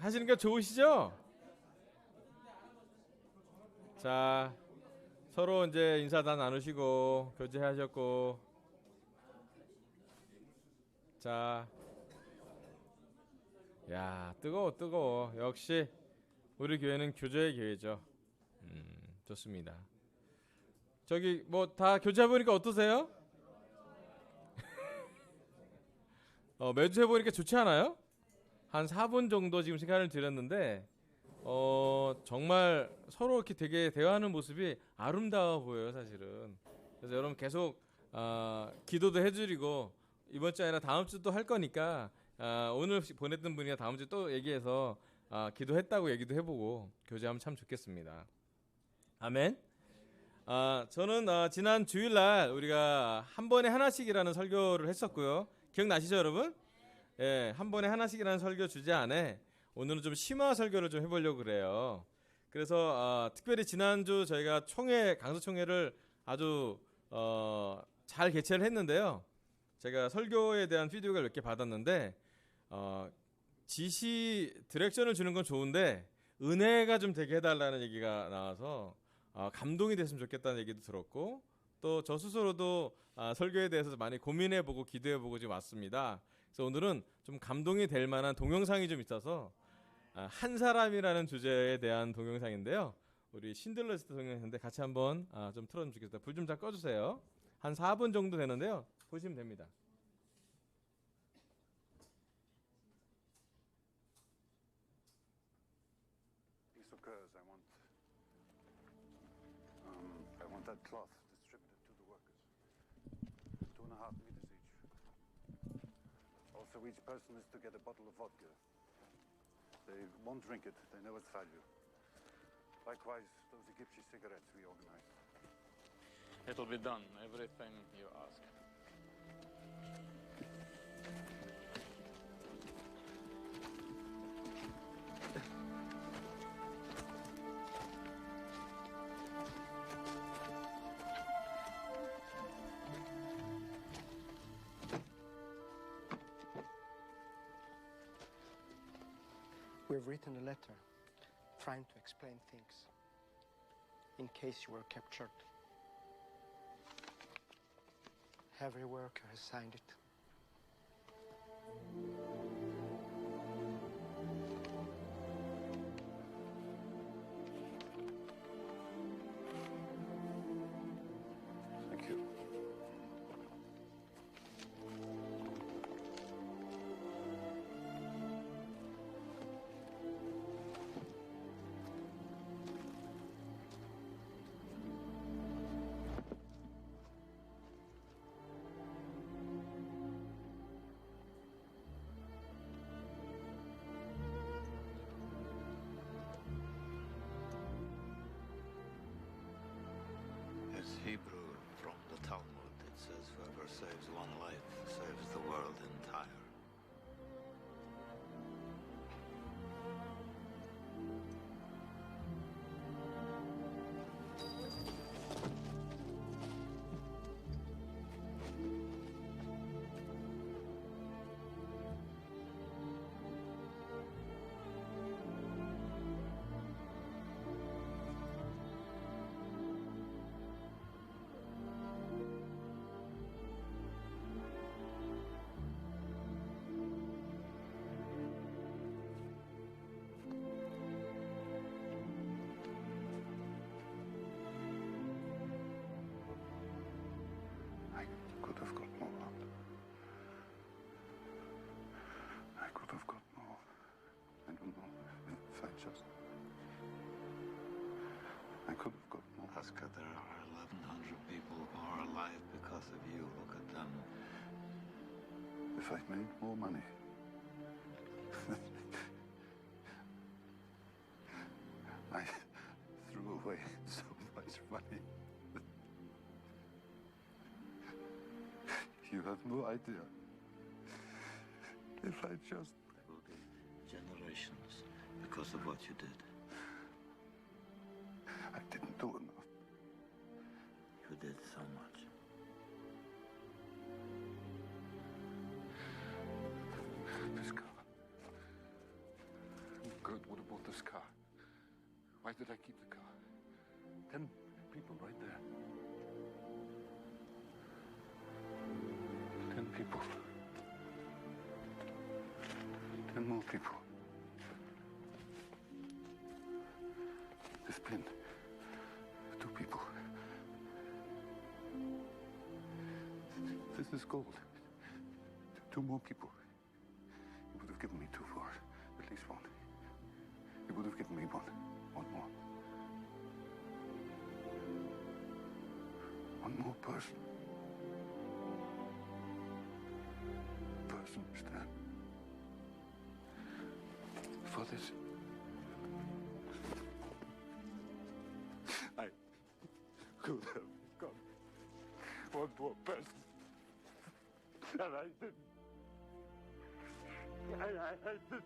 하시는 게 좋으시죠? 자, 서로 이제 인사 다 나누시고 교제하셨고, 자, 야, 뜨거워 뜨거워. 역시 우리 교회는 교제의 교회죠. 좋습니다. 저기 뭐 다 교제해 보니까 어떠세요? 매주 해보니까 좋지 않아요? 한 4분 정도 지금 시간을 드렸는데 정말 서로 이렇게 되게 대화하는 모습이 아름다워 보여요, 사실은. 그래서 여러분 계속 기도도 해드리고 이번 주 아니라 다음 주 또 할 거니까 오늘 보냈던 분이나 다음 주 또 얘기해서 기도했다고 얘기도 해보고 교제하면 참 좋겠습니다. 아멘. 저는 지난 주일날 우리가 한 번에 하나씩이라는 설교를 했었고요. 기억나시죠, 여러분? 예, 한 번에 하나씩이라는 설교 주제 안에 오늘은 좀 심화 설교를 좀 해보려고 그래요. 그래서 특별히 지난주 저희가 강서총회를 아주 잘 개최를 했는데요. 제가 설교에 대한 피드백을 몇 개 받았는데 지시 디렉션을 주는 건 좋은데 은혜가 좀 되게 해달라는 얘기가 나와서 감동이 됐으면 좋겠다는 얘기도 들었고, 또 저 스스로도 설교에 대해서 많이 고민해보고 기도해보고 지금 왔습니다. 그래서 오늘은 좀 감동이 될 만한 동영상이 좀 있어서 한 사람이라는 주제에 대한 동영상인데요. 우리 신들러 리스트 동영상인데 같이 한번 좀 틀어주면 좋겠습니다. 불 좀 잘 꺼주세요. 한 4분 정도 되는데요. 보시면 됩니다. Piece of curse, I want that cloth distributed to the workers. 2.5 meters each. Also, each person is to get a bottle of vodka. They won't drink it, they know its value. Likewise, those Egyptian cigarettes we organized. It'll be done, everything you ask. We've written a letter trying to explain things in case you were captured. Every worker has signed it. Thank you. It's Hebrew from the Talmud. It says, whoever saves one life saves the world entire. I could have got more. I could have got more. I don't know if I just... I could have got more. Oscar, there are 1,100 people who are alive because of you. Look at them. If I'd made more money. I threw away so much money. You have no idea. If I just... There will be generations because of what you did. I didn't do enough. You did so much. Miska. Kurt would have bought this car. Why did I keep the car? 10 people right there. 10 people. 10 more people. This pin. 2 people. This is gold. 2 more people. He would have given me 2 for it. At least 1. He would have given me 1. 1 more. 1 more person. Person, Stan. For this. I could have got 1 more person. And I didn't. I didn't.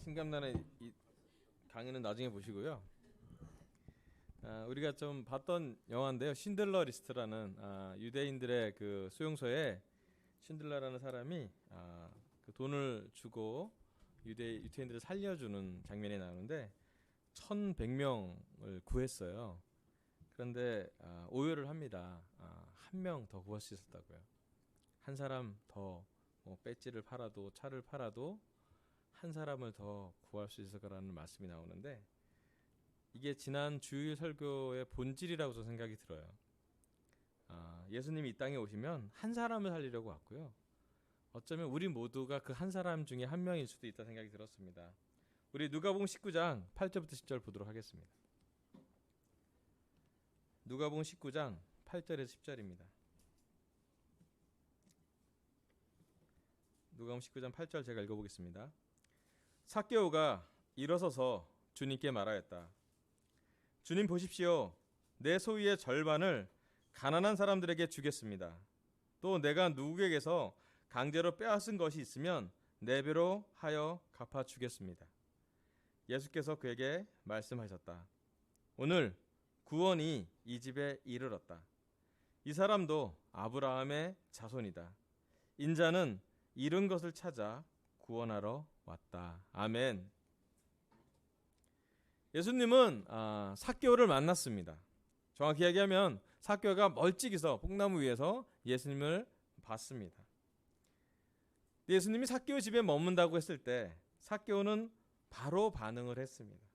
신감난의 이 강의는 나중에 보시고요. 우리가 좀 봤던 영화인데요. 신들러 리스트라는 유대인들의 그 수용소에 신들러라는 사람이 그 돈을 주고 유태인들을 살려주는 장면이 나오는데 1,100명을 구했어요. 그런데 오해를 합니다. 한 명 더 구할 수 있었다고요. 한 사람 더 배지를 팔아도 차를 팔아도 한 사람을 더 구할 수 있을 거라는 말씀이 나오는데 이게 지난 주일 설교의 본질이라고 저는 생각이 들어요. 예수님이 이 땅에 오시면 한 사람을 살리려고 왔고요. 어쩌면 우리 모두가 그 한 사람 중에 한 명일 수도 있다 생각이 들었습니다. 우리 누가복음 19장 8절부터 10절 보도록 하겠습니다. 누가복음 19장 8절에서 10절입니다. 누가복음 19장 8절 제가 읽어보겠습니다. 삭개오가 일어서서 주님께 말하였다. 주님 보십시오. 내 소유의 절반을 가난한 사람들에게 주겠습니다. 또 내가 누구에게서 강제로 빼앗은 것이 있으면 4배로 하여 갚아주겠습니다. 예수께서 그에게 말씀하셨다. 오늘 구원이 이 집에 이르렀다. 이 사람도 아브라함의 자손이다. 인자는 잃은 것을 찾아 구원하러 왔다. 아멘. 예수님은 삭개오를 만났습니다. 정확히 얘기하면 삭개오가 멀찍이서 뽕나무 위에서 예수님을 봤습니다. 예수님이 삭개오 집에 머문다고 했을 때 삭개오는 바로 반응을 했습니다.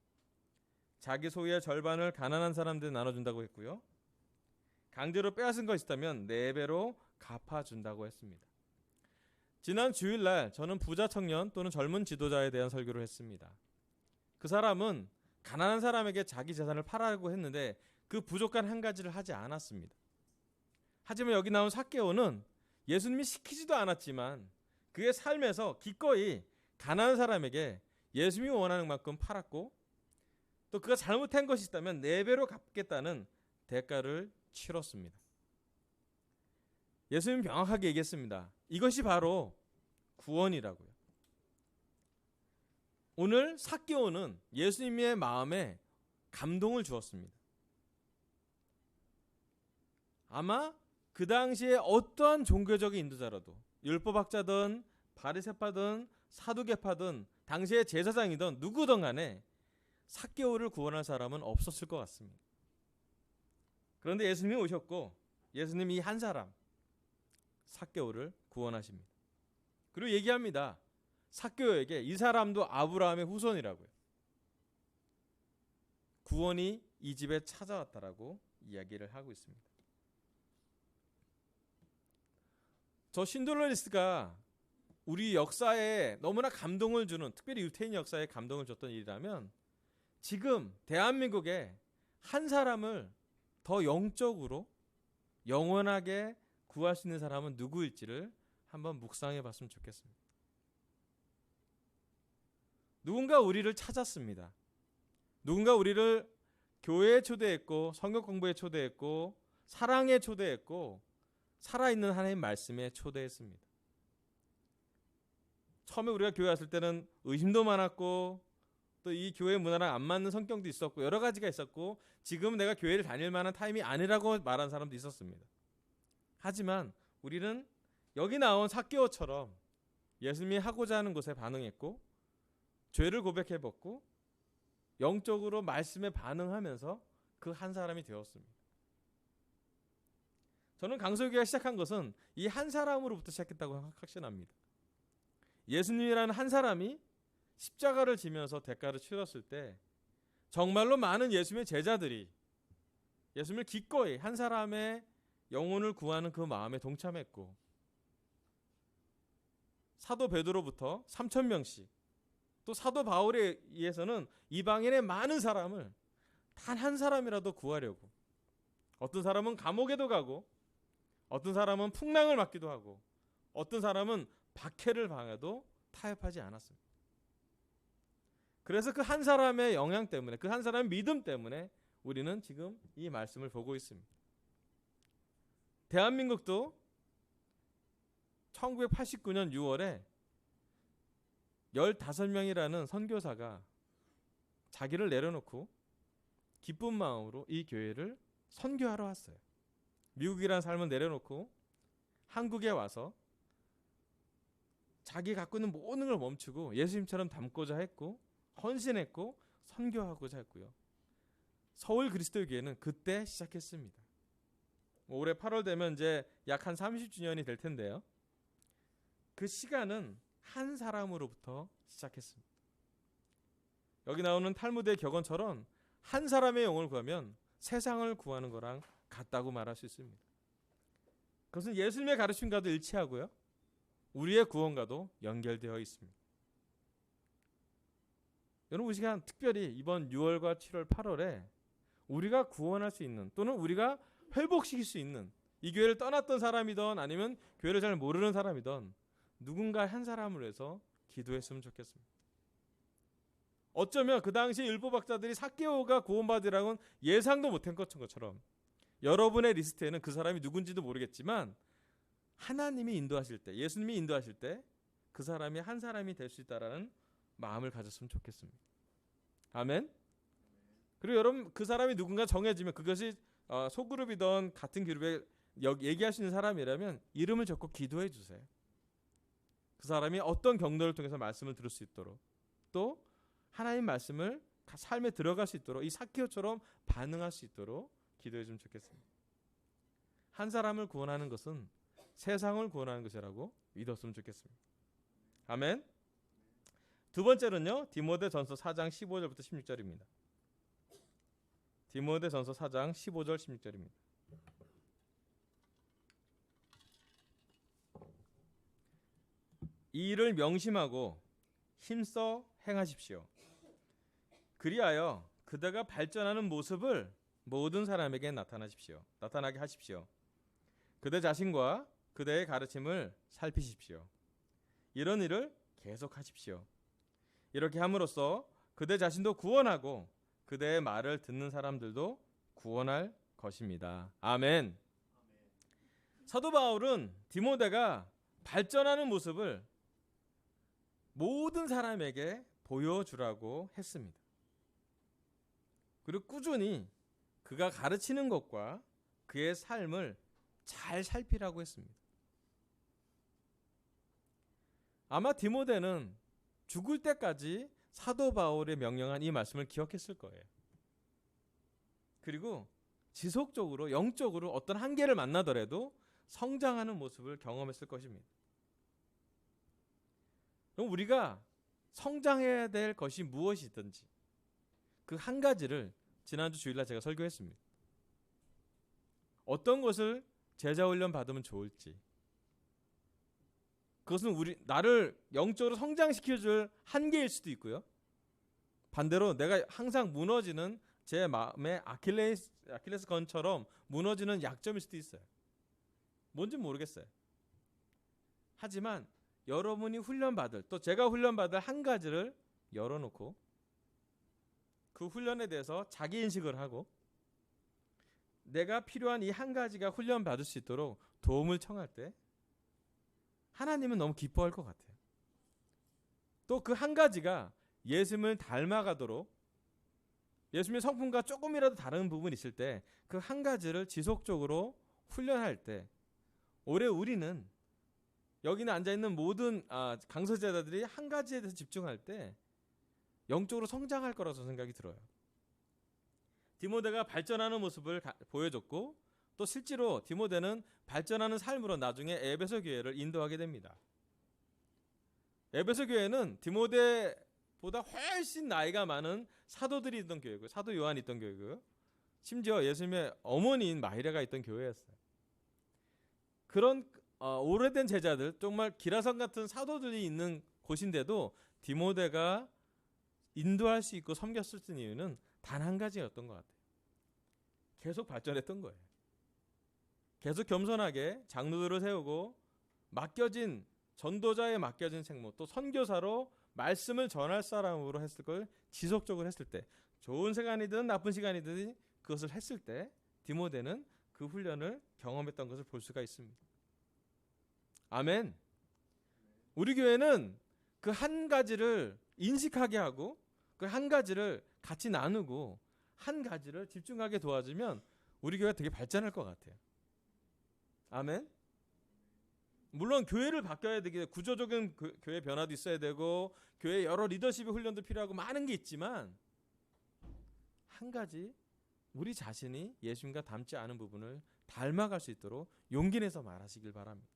자기 소유의 절반을 가난한 사람들에 나눠준다고 했고요. 강제로 빼앗은 거 있다면 4배로 갚아준다고 했습니다. 지난 주일날 저는 부자 청년 또는 젊은 지도자에 대한 설교를 했습니다. 그 사람은 가난한 사람에게 자기 재산을 팔라고 했는데 그 부족한 한 가지를 하지 않았습니다. 하지만 여기 나온 삭개오는 예수님이 시키지도 않았지만 그의 삶에서 기꺼이 가난한 사람에게 예수님이 원하는 만큼 팔았고 또 그가 잘못한 것이 있다면 4배로 갚겠다는 대가를 치렀습니다. 예수님이 명확하게 얘기했습니다. 이것이 바로 구원이라고요. 오늘 삭개오는 예수님의 마음에 감동을 주었습니다. 아마 그 당시에 어떠한 종교적인 인도자라도 율법학자든 바리새파든 사두개파든 당시의 제사장이든 누구든 간에 삭개오를 구원할 사람은 없었을 것 같습니다. 그런데 예수님이 오셨고 예수님이 이 한 사람 삭개오를 구원하십니다. 그리고 얘기합니다. 삭개오에게 이 사람도 아브라함의 후손이라고요. 구원이 이 집에 찾아왔다라고 이야기를 하고 있습니다. 저 신들러 리스트가 우리 역사에 너무나 감동을 주는, 특별히 유태인 역사에 감동을 줬던 일이라면 지금 대한민국에 한 사람을 더 영적으로 영원하게 구할 수 있는 사람은 누구일지를 한번 묵상해 봤으면 좋겠습니다. 누군가 우리를 찾았습니다. 누군가 우리를 교회에 초대했고 성경 공부에 초대했고 사랑에 초대했고 살아있는 하나님 말씀에 초대했습니다. 처음에 우리가 교회 왔을 때는 의심도 많았고 또 이 교회 문화랑 안 맞는 성격도 있었고 여러 가지가 있었고 지금 내가 교회를 다닐 만한 타임이 아니라고 말한 사람도 있었습니다. 하지만 우리는 여기 나온 삭개오처럼 예수님이 하고자 하는 것에 반응했고 죄를 고백해봤고 영적으로 말씀에 반응하면서 그 한 사람이 되었습니다. 저는 강설교회가 시작한 것은 이 한 사람으로부터 시작했다고 확신합니다. 예수님이라는 한 사람이 십자가를 지면서 대가를 치렀을 때 정말로 많은 예수님의 제자들이 예수님을 기꺼이 한 사람의 영혼을 구하는 그 마음에 동참했고 사도 베드로부터 3,000명씩 또 사도 바울에 의해서는 이방인의 많은 사람을 단 한 사람이라도 구하려고 어떤 사람은 감옥에도 가고 어떤 사람은 풍랑을 맞기도 하고 어떤 사람은 박해를 당해도 타협하지 않았습니다. 그래서 그 한 사람의 영향 때문에 그 한 사람의 믿음 때문에 우리는 지금 이 말씀을 보고 있습니다. 대한민국도 1989년 6월에 15명이라는 선교사가 자기를 내려놓고 기쁜 마음으로 이 교회를 선교하러 왔어요. 미국이라는 삶을 내려놓고 한국에 와서 자기 갖고 있는 모든 걸 멈추고 예수님처럼 닮고자 했고 헌신했고 선교하고자 했고요. 서울 그리스도교회는 그때 시작했습니다. 올해 8월 되면 이제 약 한 30주년이 될 텐데요. 그 시간은 한 사람으로부터 시작했습니다. 여기 나오는 탈무드의 격언처럼 한 사람의 영혼을 구하면 세상을 구하는 거랑 같다고 말할 수 있습니다. 그것은 예수님의 가르침과도 일치하고요. 우리의 구원과도 연결되어 있습니다. 여러분, 이 시간 특별히 이번 6월과 7월, 8월에 우리가 구원할 수 있는 또는 우리가 회복시킬 수 있는 이 교회를 떠났던 사람이든 아니면 교회를 잘 모르는 사람이든 누군가 한 사람을 위해서 기도했으면 좋겠습니다. 어쩌면 그 당시 율법학자들이 삭개오가 구원받으라고는 예상도 못한 것처럼 여러분의 리스트에는 그 사람이 누군지도 모르겠지만 하나님이 인도하실 때, 예수님이 인도하실 때 그 사람이 한 사람이 될 수 있다라는 마음을 가졌으면 좋겠습니다. 아멘. 그리고 여러분 그 사람이 누군가 정해지면 그것이 소그룹이든 같은 그룹에 얘기할 수 있는 사람이라면 이름을 적고 기도해 주세요. 그 사람이 어떤 경로를 통해서 말씀을 들을 수 있도록 또 하나님 말씀을 삶에 들어갈 수 있도록 이 삭개오처럼 반응할 수 있도록 기도해 주면 좋겠습니다. 한 사람을 구원하는 것은 세상을 구원하는 것이라고 믿었으면 좋겠습니다. 아멘. 두 번째는요. 디모데전서 4장 15절부터 16절입니다. 디모데전서 4장 15절 16절입니다. 이 일을 명심하고 힘써 행하십시오. 그리하여 그대가 발전하는 모습을 모든 사람에게 나타나게 하십시오. 그대 자신과 그대의 가르침을 살피십시오. 이런 일을 계속하십시오. 이렇게 함으로써 그대 자신도 구원하고 그대의 말을 듣는 사람들도 구원할 것입니다. 아멘. 사도 바울은 디모데가 발전하는 모습을 모든 사람에게 보여주라고 했습니다. 그리고 꾸준히 그가 가르치는 것과 그의 삶을 잘 살피라고 했습니다. 아마 디모데는 죽을 때까지 사도 바울의 명령한 이 말씀을 기억했을 거예요. 그리고 지속적으로 영적으로 어떤 한계를 만나더라도 성장하는 모습을 경험했을 것입니다. 그럼 우리가 성장해야 될 것이 무엇이든지 그 한 가지를 지난주 주일날 제가 설교했습니다. 어떤 것을 제자훈련 받으면 좋을지, 그것은 나를 영적으로 성장시켜줄 한계일 수도 있고요. 반대로 내가 항상 무너지는 제 마음의 아킬레스 건처럼 무너지는 약점일 수도 있어요. 뭔지 모르겠어요. 하지만 여러분이 훈련받을 또 제가 훈련받을 한 가지를 열어놓고 그 훈련에 대해서 자기 인식을 하고 내가 필요한 이 한 가지가 훈련 받을 수 있도록 도움을 청할 때 하나님은 너무 기뻐할 것 같아요. 또 그 한 가지가 예수님을 닮아가도록 예수님의 성품과 조금이라도 다른 부분이 있을 때 그 한 가지를 지속적으로 훈련할 때 올해 우리는 여기는 앉아있는 모든 강서제자들이 한 가지에 대해서 집중할 때 영적으로 성장할 거라서 생각이 들어요. 디모데가 발전하는 모습을 보여줬고 또 실제로 디모데는 발전하는 삶으로 나중에 에베소 교회를 인도하게 됩니다. 에베소 교회는 디모데보다 훨씬 나이가 많은 사도들이 있던 교회고요. 사도 요한이 있던 교회고요. 심지어 예수님의 어머니인 마리아가 있던 교회였어요. 그런 오래된 제자들, 정말 기라성 같은 사도들이 있는 곳인데도 디모데가 인도할 수 있고 섬겼을 이유는 단 한 가지였던 것 같아요. 계속 발전했던 거예요. 계속 겸손하게 장로들을 세우고 맡겨진 전도자에 맡겨진 책무, 또 선교사로 말씀을 전할 사람으로 했을 걸 지속적으로 했을 때, 좋은 시간이든 나쁜 시간이든 그것을 했을 때 디모데는 그 훈련을 경험했던 것을 볼 수가 있습니다. 아멘. 우리 교회는 그 한 가지를 인식하게 하고 그 한 가지를 같이 나누고 한 가지를 집중하게 도와주면 우리 교회가 되게 발전할 것 같아요. 아멘. 물론 교회를 바뀌어야 되기 때문에 구조적인 교회 변화도 있어야 되고 교회 여러 리더십의 훈련도 필요하고 많은 게 있지만 한 가지 우리 자신이 예수님과 닮지 않은 부분을 닮아갈 수 있도록 용기 내서 말하시길 바랍니다.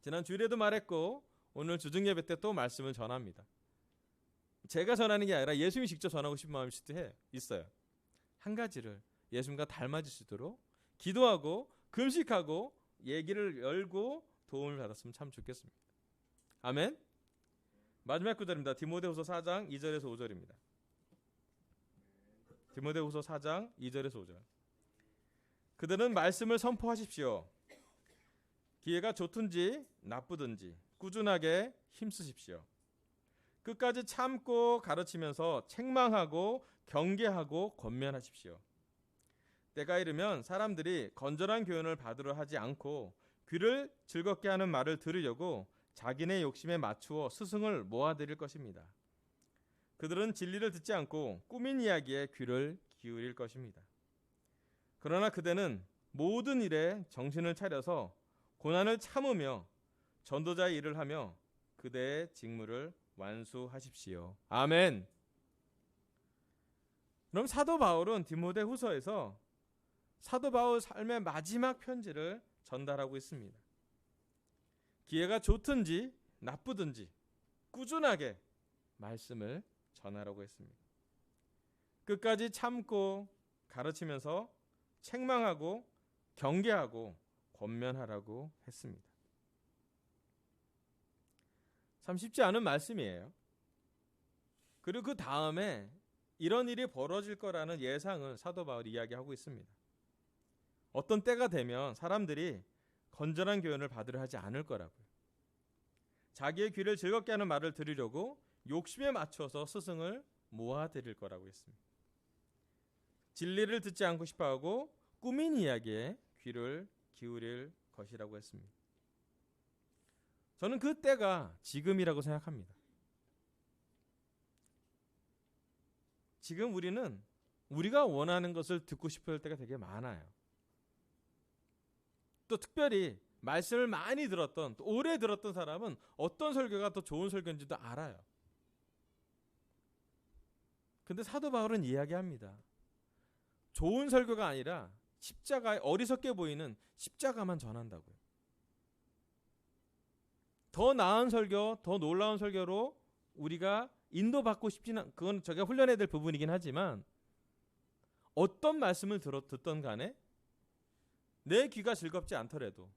지난 주일에도 말했고 오늘 주중 예배 때 또 말씀을 전합니다. 제가 전하는 게 아니라 예수님이 직접 전하고 싶은 마음이 있어요. 한 가지를 예수님과 닮아질 수 있도록 기도하고 금식하고 얘기를 열고 도움을 받았으면 참 좋겠습니다. 아멘. 마지막 구절입니다. 디모데후서 4장 2절에서 5절입니다. 디모데후서 4장 2절에서 5절. 그들은 말씀을 선포하십시오. 기회가 좋든지 나쁘든지 꾸준하게 힘쓰십시오. 끝까지 참고 가르치면서 책망하고 경계하고 권면하십시오. 때가 이르면 사람들이 건전한 교훈을 받으려 하지 않고 귀를 즐겁게 하는 말을 들으려고 자기네 욕심에 맞추어 스승을 모아들일 것입니다. 그들은 진리를 듣지 않고 꾸민 이야기에 귀를 기울일 것입니다. 그러나 그대는 모든 일에 정신을 차려서 고난을 참으며 전도자의 일을 하며 그대의 직무를 완수하십시오. 아멘. 그럼 사도 바울은 디모데후서에서 사도 바울 삶의 마지막 편지를 전달하고 있습니다. 기회가 좋든지 나쁘든지 꾸준하게 말씀을 전하라고 했습니다. 끝까지 참고 가르치면서 책망하고 경계하고 권면하라고 했습니다. 참 쉽지 않은 말씀이에요. 그리고 그 다음에 이런 일이 벌어질 거라는 예상을 사도 바울이 이야기하고 있습니다. 어떤 때가 되면 사람들이 건전한 교훈을 받으려 하지 않을 거라고요. 자기의 귀를 즐겁게 하는 말을 들으려고 욕심에 맞춰서 스승을 모아드릴 거라고 했습니다. 진리를 듣지 않고 싶어하고 꾸민 이야기에 귀를 기울일 것이라고 했습니다. 저는 그 때가 지금이라고 생각합니다. 지금 우리는 우리가 원하는 것을 듣고 싶을 때가 되게 많아요. 또 특별히 말씀을 많이 들었던, 또 오래 들었던 사람은 어떤 설교가 더 좋은 설교인지도 알아요. 근데 사도 바울은 이야기합니다. 좋은 설교가 아니라 십자가에 어리석게 보이는 십자가만 전한다고요. 더 나은 설교, 더 놀라운 설교로 우리가 인도받고 싶지는, 그건 저희가 훈련해야 될 부분이긴 하지만 어떤 말씀을 듣던 간에 내 귀가 즐겁지 않더라도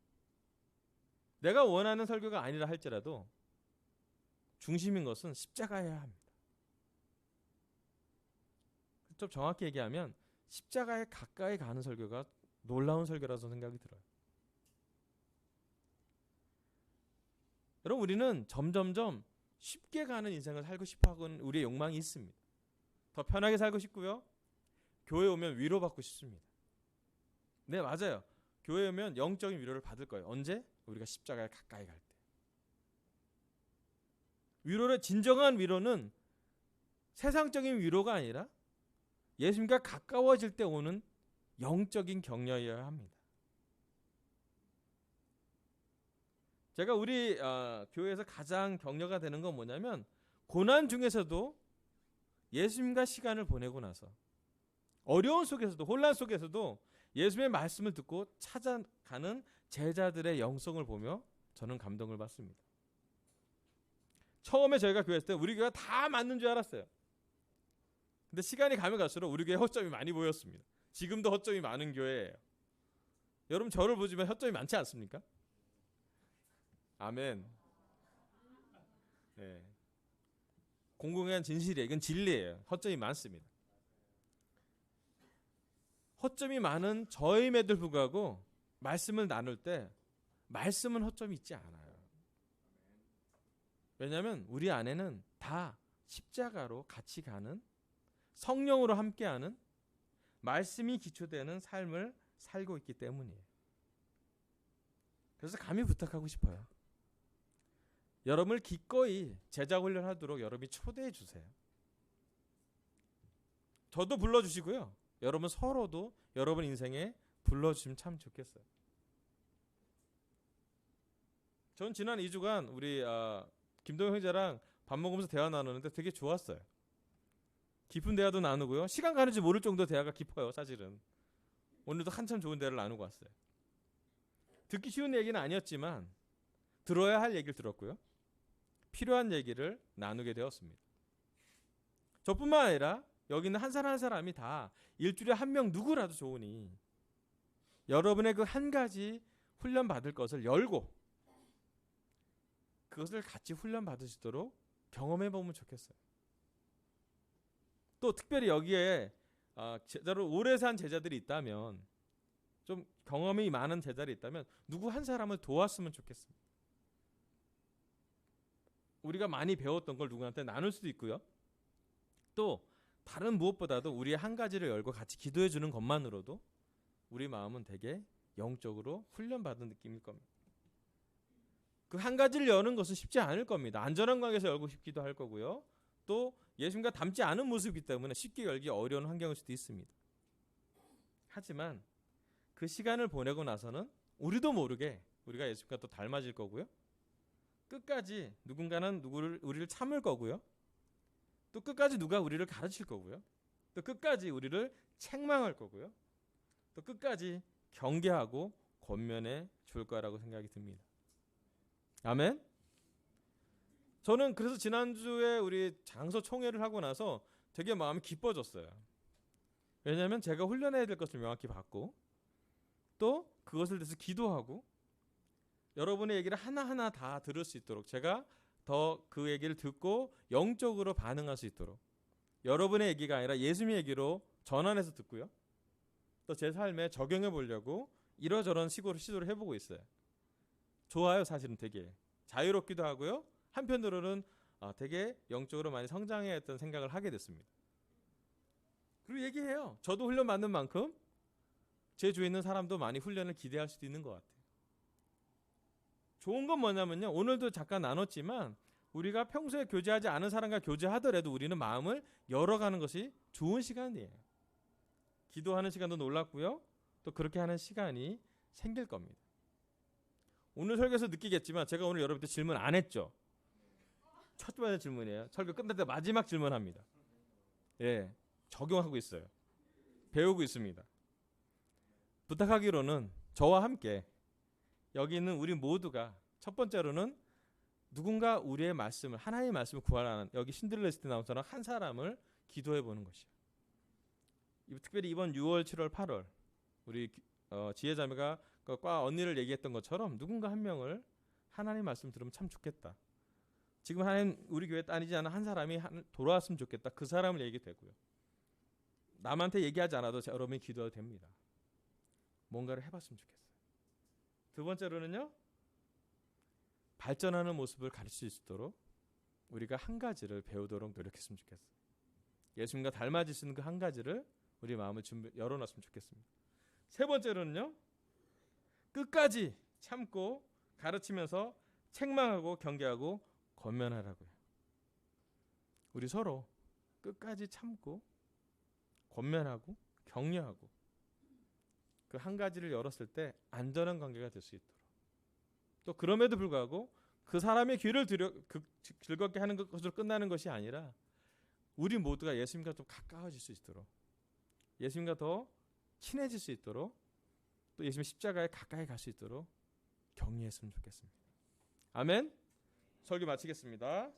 내가 원하는 설교가 아니라 할지라도 중심인 것은 십자가여야 합니다. 좀 정확히 얘기하면 십자가에 가까이 가는 설교가 놀라운 설교라서 생각이 들어요. 여러분, 우리는 점점점 쉽게 가는 인생을 살고 싶어하는 우리의 욕망이 있습니다. 더 편하게 살고 싶고요. 교회 오면 위로받고 싶습니다. 네, 맞아요. 교회 오면 영적인 위로를 받을 거예요. 언제? 우리가 십자가에 가까이 갈 때. 위로를, 진정한 위로는 세상적인 위로가 아니라 예수님과 가까워질 때 오는 영적인 격려여야 합니다. 제가 우리 교회에서 가장 격려가 되는 건 뭐냐면, 고난 중에서도 예수님과 시간을 보내고 나서 어려운 속에서도, 혼란 속에서도 예수님의 말씀을 듣고 찾아가는 제자들의 영성을 보며 저는 감동을 받습니다. 처음에 저희가 교회 했을 때 우리 교회가 다 맞는 줄 알았어요. 근데 시간이 가면 갈수록 우리 교회 허점이 많이 보였습니다. 지금도 허점이 많은 교회예요. 여러분 저를 보지만 허점이 많지 않습니까? 아멘. 네. 공공한 진실이에요. 이건 진리예요. 허점이 많습니다. 허점이 많은 저임에도 불구하고 말씀을 나눌 때 말씀은 허점이 있지 않아요. 왜냐하면 우리 안에는 다 십자가로 같이 가는, 성령으로 함께하는, 말씀이 기초되는 삶을 살고 있기 때문이에요. 그래서 감히 부탁하고 싶어요. 여러분을 기꺼이 제자 훈련하도록 여러분이 초대해 주세요. 저도 불러주시고요. 여러분 서로도 여러분 인생에 불러주시면 참 좋겠어요. 전 지난 2주간 우리 김동영 형제랑 밥 먹으면서 대화 나누는데 되게 좋았어요. 깊은 대화도 나누고요. 시간 가는지 모를 정도 대화가 깊어요. 사실은 오늘도 한참 좋은 대화를 나누고 왔어요. 듣기 쉬운 얘기는 아니었지만 들어야 할 얘기를 들었고요. 필요한 얘기를 나누게 되었습니다. 저뿐만 아니라 여기 있는 한 사람 한 사람이 다 일주일에 한 명 누구라도 좋으니 여러분의 그 한 가지 훈련 받을 것을 열고 그것을 같이 훈련 받으시도록 경험해 보면 좋겠어요. 또 특별히 여기에 제자로 오래 산 제자들이 있다면, 좀 경험이 많은 제자들이 있다면 누구 한 사람을 도왔으면 좋겠습니다. 우리가 많이 배웠던 걸 누구한테 나눌 수도 있고요. 또 다른 무엇보다도 우리의 한 가지를 열고 같이 기도해 주는 것만으로도 우리 마음은 되게 영적으로 훈련받은 느낌일 겁니다. 그 한 가지를 여는 것은 쉽지 않을 겁니다. 안전한 관계에서 열고 싶기도 할 거고요. 또 예수님과 닮지 않은 모습이기 때문에 쉽게 열기 어려운 환경일 수도 있습니다. 하지만 그 시간을 보내고 나서는 우리도 모르게 우리가 예수님과 또 닮아질 거고요. 끝까지 누군가는 우리를 참을 거고요. 또 끝까지 누가 우리를 가르칠 거고요. 또 끝까지 우리를 책망할 거고요. 또 끝까지 경계하고 권면해 줄 거라고 생각이 듭니다. 아멘. 저는 그래서 지난주에 우리 장서 총회를 하고 나서 되게 마음이 기뻐졌어요. 왜냐하면 제가 훈련해야 될 것을 명확히 봤고 또 그것을 대해서 기도하고 여러분의 얘기를 하나하나 다 들을 수 있도록 제가 더 그 얘기를 듣고 영적으로 반응할 수 있도록 여러분의 얘기가 아니라 예수님의 얘기로 전환해서 듣고요. 또 제 삶에 적용해 보려고 이러저런 시도를 해보고 있어요. 좋아요. 사실은 되게 자유롭기도 하고요. 한편으로는 되게 영적으로 많이 성장해야 했던 생각을 하게 됐습니다. 그리고 얘기해요. 저도 훈련 받는 만큼 제 주위에 있는 사람도 많이 훈련을 기대할 수도 있는 것 같아요. 좋은 건 뭐냐면요. 오늘도 잠깐 나눴지만 우리가 평소에 교제하지 않은 사람과 교제하더라도 우리는 마음을 열어가는 것이 좋은 시간이에요. 기도하는 시간도 놀랍고요. 또 그렇게 하는 시간이 생길 겁니다. 오늘 설교에서 느끼겠지만 제가 오늘 여러분한테 질문 안 했죠. 첫 번째 질문이에요. 설교 끝날 때 마지막 질문합니다. 예, 적용하고 있어요. 배우고 있습니다. 부탁하기로는 저와 함께 여기 있는 우리 모두가 첫 번째로는 누군가 우리의 말씀을, 하나님의 말씀을 구하라는 여기 신들레 리스트에 나온 사람 한 사람을 기도해 보는 것이에요. 특별히 이번 6월, 7월, 8월 우리 지혜자매가 과 언니를 얘기했던 것처럼 누군가 한 명을 하나님 말씀 들으면 참 좋겠다. 지금 하나님 우리 교회 다니지 않은 한 사람이 돌아왔으면 좋겠다. 그 사람을 얘기되고요. 남한테 얘기하지 않아도 여러분이 기도해도 됩니다. 뭔가를 해봤으면 좋겠어요. 두 번째로는요. 발전하는 모습을 가르칠 수 있도록 우리가 한 가지를 배우도록 노력했으면 좋겠어요. 예수님과 닮아질 수 있는 그 한 가지를 우리 마음을 열어놨으면 좋겠습니다. 세 번째로는요, 끝까지 참고 가르치면서 책망하고 경계하고 권면하라고요. 우리 서로 끝까지 참고 권면하고 격려하고 그 한 가지를 열었을 때 안전한 관계가 될 수 있도록, 또 그럼에도 불구하고 그 사람의 귀를 즐겁게 하는 것으로 끝나는 것이 아니라 우리 모두가 예수님과 좀 가까워질 수 있도록, 예수님과 더 친해질 수 있도록, 또 예수님 십자가에 가까이 갈 수 있도록 격려했으면 좋겠습니다. 아멘. 설교 마치겠습니다.